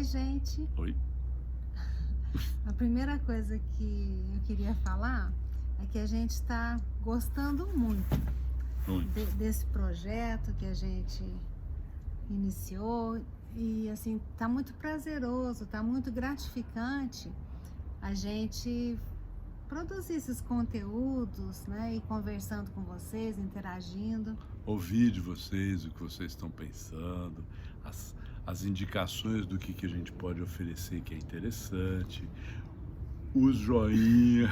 Oi, gente. Oi. A primeira coisa que eu queria falar é que a gente está gostando muito Muito. desse projeto que a gente iniciou e assim tá muito prazeroso, tá muito gratificante a gente produzir esses conteúdos, né? E conversando com vocês, interagindo. Ouvir de vocês o que vocês estão pensando, as, as indicações do que a gente pode oferecer que é interessante, os joinha,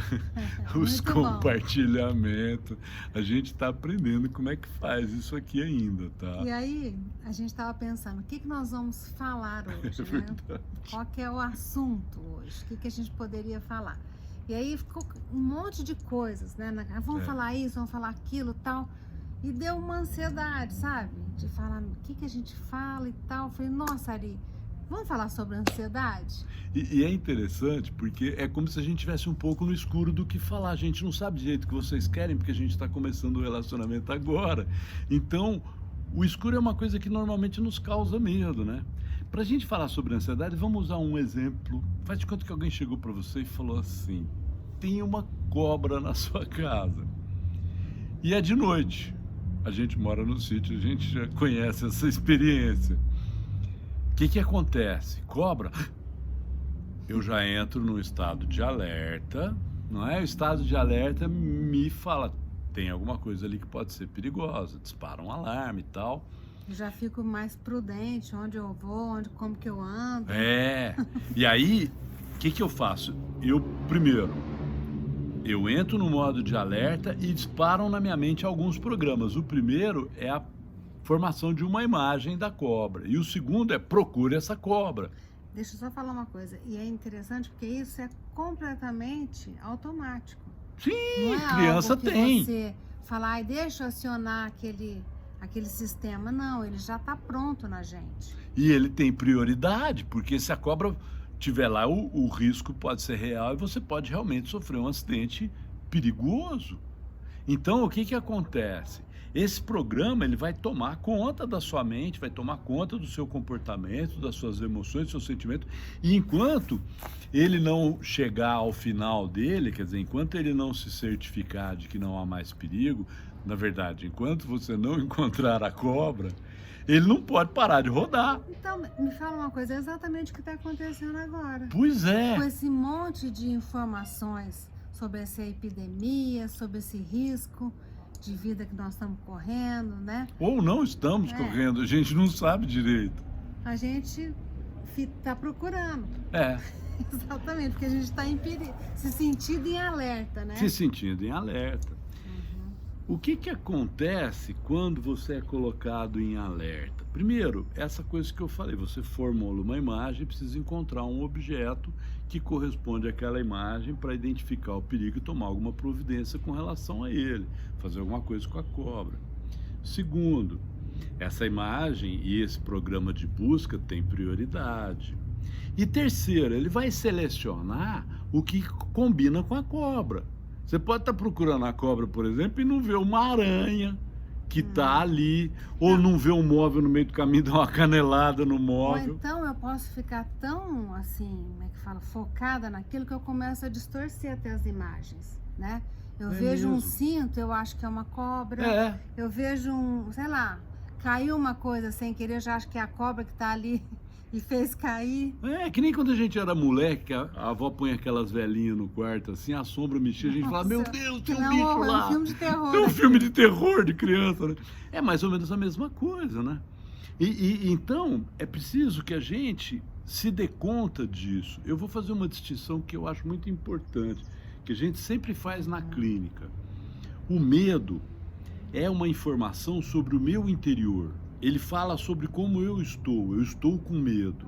os Muito bom. compartilhamentos. A gente está aprendendo como é que faz isso aqui ainda, tá? E aí, a gente estava pensando, o que que nós vamos falar É hoje, né? verdade. Qual que é o assunto hoje? O que que a gente poderia falar? E aí ficou um monte de coisas, né? Vamos É. falar isso, vamos falar aquilo, tal. E deu uma ansiedade, sabe? De falar o que que a gente fala e tal. Eu falei, nossa, Ari, vamos falar sobre ansiedade? E é interessante porque é como se a gente tivesse um pouco no escuro do que falar. A gente não sabe direito o que vocês querem porque a gente está começando o relacionamento agora. Então, o escuro é uma coisa que normalmente nos causa medo, né? Para a gente falar sobre ansiedade, vamos usar um exemplo. Faz de conta que alguém chegou para você e falou assim: tem uma cobra na sua casa. E é de noite. A gente mora no sítio, a gente já conhece essa experiência. O que acontece? Cobra, eu já entro no estado de alerta, não é? O estado de alerta me fala, tem alguma coisa ali que pode ser perigosa, dispara um alarme e tal. Eu já fico mais prudente, onde eu vou, como que eu ando. É, e aí, o que eu faço? Primeiro, eu entro no modo de alerta e disparam na minha mente alguns programas. O primeiro é a formação de uma imagem da cobra, e o segundo é procure essa cobra. Deixa eu só falar uma coisa, e é interessante porque isso é completamente automático. Não Sim, é criança algo que tem. você fala, ai, deixa eu acionar aquele sistema. Não, ele já está pronto na gente. E ele tem prioridade, porque se a cobra tiver lá, o risco pode ser real e você pode realmente sofrer um acidente perigoso. Então, o que acontece? Esse programa, ele vai tomar conta da sua mente, vai tomar conta do seu comportamento, das suas emoções, do seu sentimento, e enquanto ele não chegar ao final dele, quer dizer, enquanto ele não se certificar de que não há mais perigo, na verdade, enquanto você não encontrar a cobra, ele não pode parar de rodar. Então, me fala uma coisa, é exatamente o que está acontecendo agora. Pois é. Com esse monte de informações sobre essa epidemia, sobre esse risco de vida que nós estamos correndo, né? Ou não estamos correndo, a gente não sabe direito. A gente está procurando. É. Exatamente, porque a gente está se sentindo em alerta, né? Se sentindo em alerta. O que acontece quando você é colocado em alerta? Primeiro, essa coisa que eu falei, você formula uma imagem, precisa encontrar um objeto que corresponde àquela imagem para identificar o perigo e tomar alguma providência com relação a ele, fazer alguma coisa com a cobra. Segundo, essa imagem e esse programa de busca tem prioridade. E terceiro, ele vai selecionar o que combina com a cobra. Você pode estar procurando a cobra, por exemplo, e não ver uma aranha que está ali, ou não ver um móvel no meio do caminho, dar uma canelada no Ou móvel. então eu posso ficar tão, assim, como é que fala, focada naquilo que eu começo a distorcer até as imagens, né? Eu vejo um mesmo. cinto, eu acho que é uma cobra. É. Eu vejo sei lá, caiu uma coisa sem querer, eu já acho que é a cobra que está ali e fez cair. É, que nem quando a gente era moleque, que a avó põe aquelas velhinhas no quarto, assim, a sombra mexia, a gente fala, meu Deus, tem um bicho É lá. um filme de terror. É um né? filme de terror de criança, né? É mais ou menos a mesma coisa, né? Então, é preciso que a gente se dê conta disso. Eu vou fazer uma distinção que eu acho muito importante, que a gente sempre faz na clínica. O medo é uma informação sobre o meu interior. Ele fala sobre como eu estou com medo.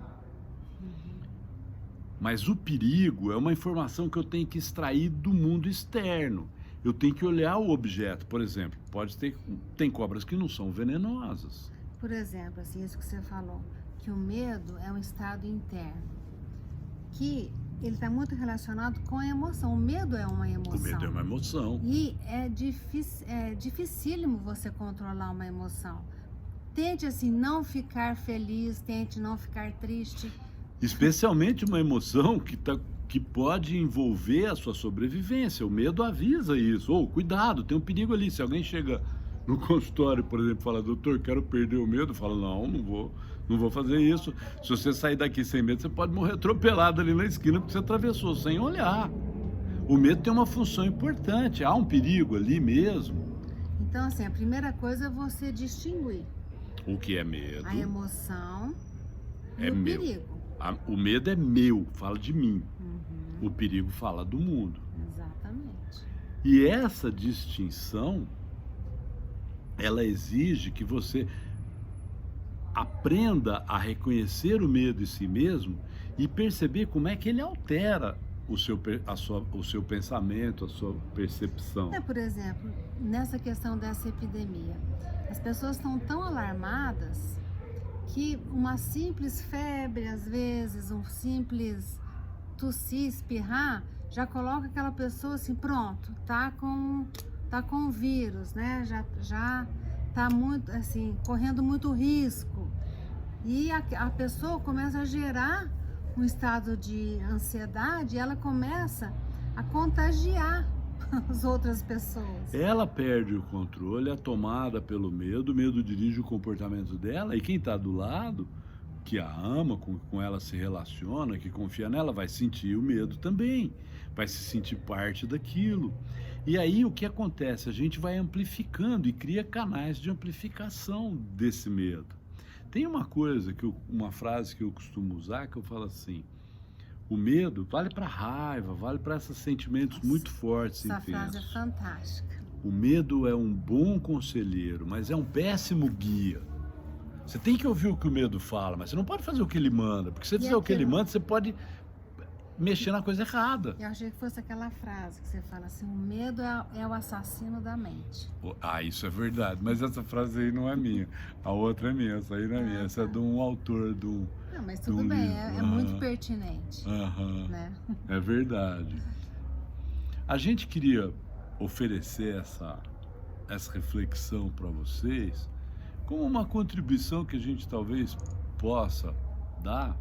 Mas o perigo é uma informação que eu tenho que extrair do mundo externo. Eu tenho que olhar o objeto, por exemplo, tem cobras que não são venenosas. Por exemplo, assim, isso que você falou, que o medo é um estado interno, que ele está muito relacionado com a emoção. O medo é uma emoção. O medo é uma emoção. E é dificílimo você controlar uma emoção. Tente, assim, não ficar feliz, tente não ficar triste. Especialmente uma emoção que pode envolver a sua sobrevivência. O medo avisa isso. Ou, cuidado, tem um perigo ali. Se alguém chega no consultório, por exemplo, e fala, doutor, quero perder o medo, fala, não vou fazer isso. Se você sair daqui sem medo, você pode morrer atropelado ali na esquina porque você atravessou sem olhar. O medo tem uma função importante. Há um perigo ali mesmo. Então, assim, a primeira coisa é você distinguir O que é medo? a emoção e É o meu. perigo. O medo é meu, fala de mim. Uhum, O perigo fala do mundo. exatamente. E essa distinção, ela exige que você aprenda a reconhecer o medo em si mesmo e perceber como é que ele altera o seu pensamento, a sua percepção. Por exemplo, nessa questão dessa epidemia, as pessoas estão tão alarmadas que uma simples febre, às vezes, um simples tossir, espirrar, já coloca aquela pessoa assim, pronto, tá com o vírus, né? Já tá muito, assim, correndo muito risco. E a pessoa começa a gerar um estado de ansiedade e ela começa a contagiar as outras pessoas. Ela perde o controle, é tomada pelo medo, o medo dirige o comportamento dela, e quem está do lado, que a ama, com ela se relaciona, que confia nela, vai sentir o medo também, vai se sentir parte daquilo. E aí o que acontece? A gente vai amplificando e cria canais de amplificação desse medo. Tem uma coisa, uma frase que eu costumo usar, que eu falo assim, o medo vale para raiva, vale para esses sentimentos muito fortes e Essa frase é intensos. fantástica. O medo é um bom conselheiro, mas é um péssimo guia. Você tem que ouvir o que o medo fala, mas você não pode fazer o que ele manda, porque se você fizer o que ele manda, você pode mexer na coisa errada. Eu achei que fosse aquela frase que você fala assim, o medo é o assassino da mente. Isso é verdade, mas essa frase aí não é minha. A outra é minha, essa aí não é minha. Essa é de um autor, Não, mas de tudo um bem, livro. é muito pertinente, né? É verdade. A gente queria oferecer essa reflexão para vocês como uma contribuição que a gente talvez possa dar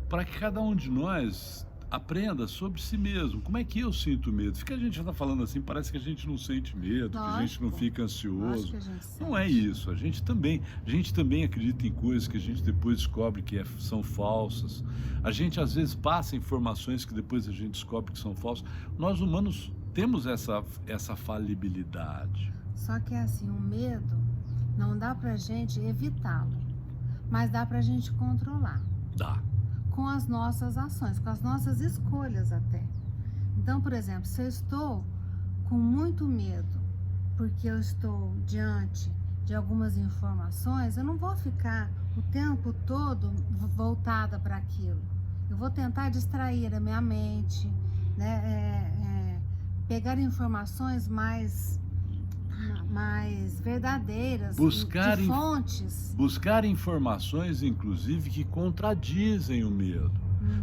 para que cada um de nós aprenda sobre si mesmo. Como é que eu sinto medo? Fica a gente já está falando assim, parece que a gente não sente medo, que a gente não fica ansioso. Não é isso. A gente também acredita em coisas que a gente depois descobre que são falsas. A gente às vezes passa informações que depois a gente descobre que são falsas. Nós humanos temos essa falibilidade. Só que é assim, o medo não dá pra gente evitá-lo, mas dá pra gente controlar. Dá. Com as nossas ações, com as nossas escolhas até. Então, por exemplo, se eu estou com muito medo, porque eu estou diante de algumas informações, eu não vou ficar o tempo todo voltada para aquilo. Eu vou tentar distrair a minha mente, né? Pegar informações mais verdadeiras, de fontes. Buscar informações, inclusive, que contradizem o medo.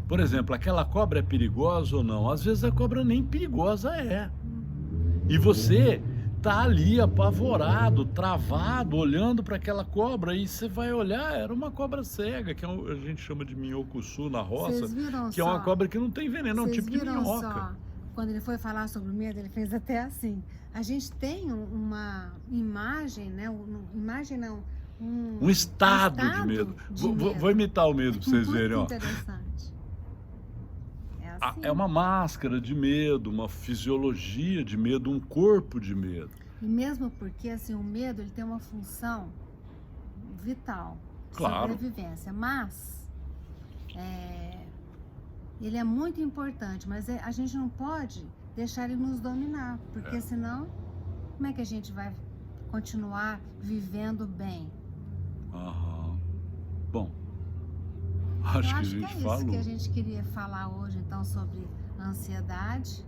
Por exemplo, aquela cobra é perigosa ou não? Às vezes a cobra nem perigosa é. E você tá ali apavorado, travado, olhando para aquela cobra, e você vai olhar, era uma cobra cega, que a gente chama de minhocuçu na roça, que é uma cobra que não tem veneno, é um tipo de minhoca. Só, quando ele foi falar sobre o medo, ele fez até assim. A gente tem uma imagem, né? Um estado de medo. Vou imitar o medo para vocês verem. Ó. Interessante. Assim. É uma máscara de medo, uma fisiologia de medo, um corpo de medo. E mesmo porque assim, o medo ele tem uma função vital, claro, sobrevivência, mas ele é muito importante, mas a gente não pode deixar ele nos dominar, porque senão, como é que a gente vai continuar vivendo bem? Bom, acho que a gente falou. Isso que a gente queria falar hoje, então, sobre a ansiedade.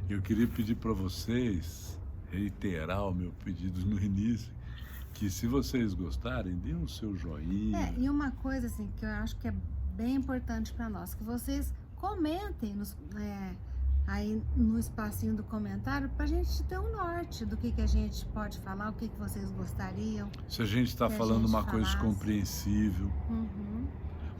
Eu queria pedir para vocês, reiterar o meu pedido no início, que se vocês gostarem, dê o seu joinha. E uma coisa assim, que eu acho que é bem importante para nós, que vocês comentem aí no espacinho do comentário, para a gente ter um norte do que a gente pode falar, o que vocês gostariam. Se a gente está falando uma coisa compreensível.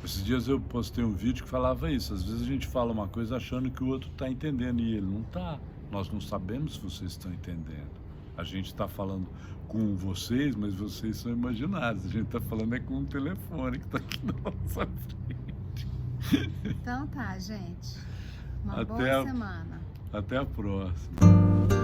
Esses dias eu postei um vídeo que falava isso. Às vezes a gente fala uma coisa achando que o outro está entendendo e ele não está. Nós não sabemos se vocês estão entendendo. A gente está falando com vocês, mas vocês são imaginários. A gente está falando é com um telefone que está aqui na nossa frente. Então tá, gente. Uma Até boa a- semana. Até a próxima.